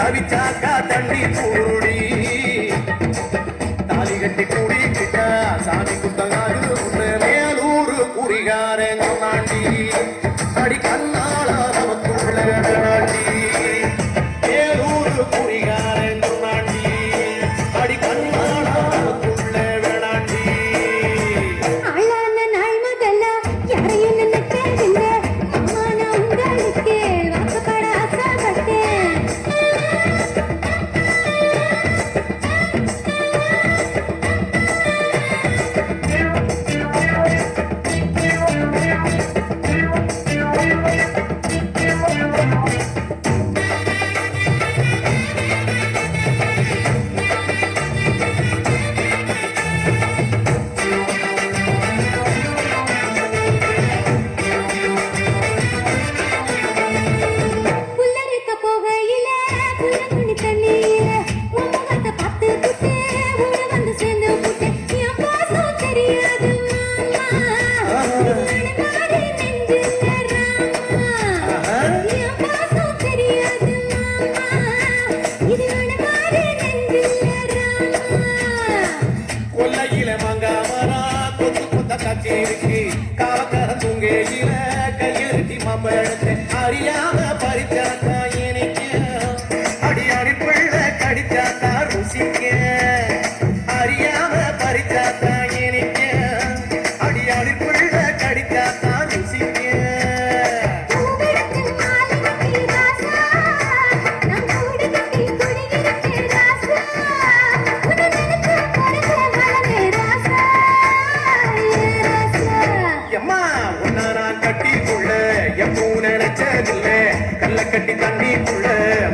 தவிச்சாக்கா தண்ணி கூடி தாலி கட்டி கூடிக்கிட்டா சாமி குத்தங்காது உன்ன மேலூர் குறிகாரன் நாண்டி அடி கண்ணாளா நமக்குள்ள நாண்டி மேலூர் குறிகாரன் நாண்டி அடி கண்ணாளா நமக்குள்ள வேணாண்டி ஆளான நாள் முதல்ல யாரையும் நினைச்சதில்லை அம்மா நான் உங்களுக்கு வாக்கப்பட ஆசைப்பட்டேன் புல்லரிக்க போகையில புல்லங்குடி தண்ணியில உன் முகத்தை பார்த்து புட்டு ஊட வந்து சேர்ந்து புட்டு என் பாசம் தெரியாது மாமா மாறி நெஞ்சில ராமா என் பாசம் தெரியாது மாமா இது மாறி நெஞ்சில ராமா கொல்லையில மங்காமரா கொத்து கொத்த காட்சி இருக்கு காவக்கார தூங்கையில கையெழுத்தி மாம்பழத்தை அறியாம பறிச்சாத்தா எனக்கு அடியாரி பிள்ளை கடிச்சாத்தா ருசிக்க அறியாம பறிச்சாத்தா எனக்கு அடியாரி பிள்ளை கடிச்சாத்தா ருசிக்க பூவிடத்தில் மாலை ராசா நம் கூடு கட்டி குடியிருக்கே ராசா உன்னை நினைச்சு பொறுக்க மலரே ராசா ராசா எம்மா உன்ன நான் கட்டிக்குள்ள எப்போ நினைச்சதில்ல கல்ல கட்டி தண்ணிக்குள்ள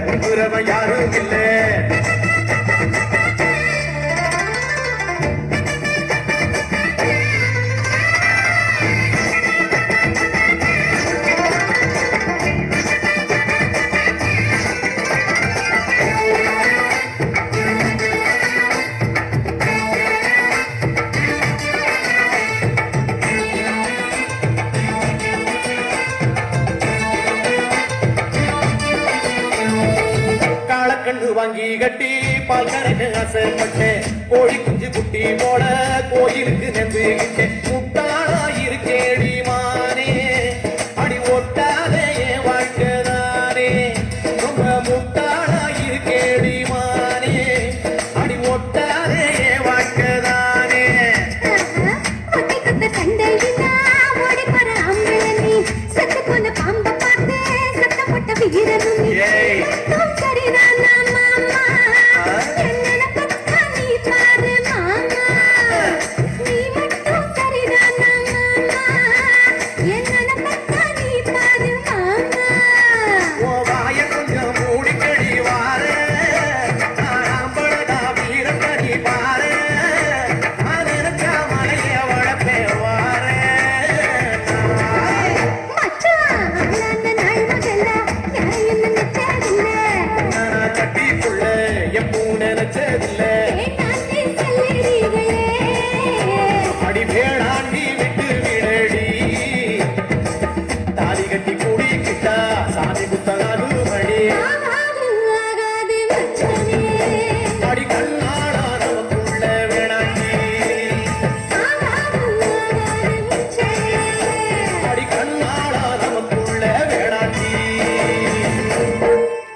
முன்புறவ யாரும் இல்ல காளக்கண்ணு வாங்கி கட்டி பால் கரைக்கு ஆசைப்பட்டேன் கோழி குஞ்சு குட்டி போட கோயிலுக்கு நெந்துகிட்டேன் முட்டாளா இருக்கேடி மானே அடி ஒட்டாதே என் வாழ்க்கைதானே ரொம்ப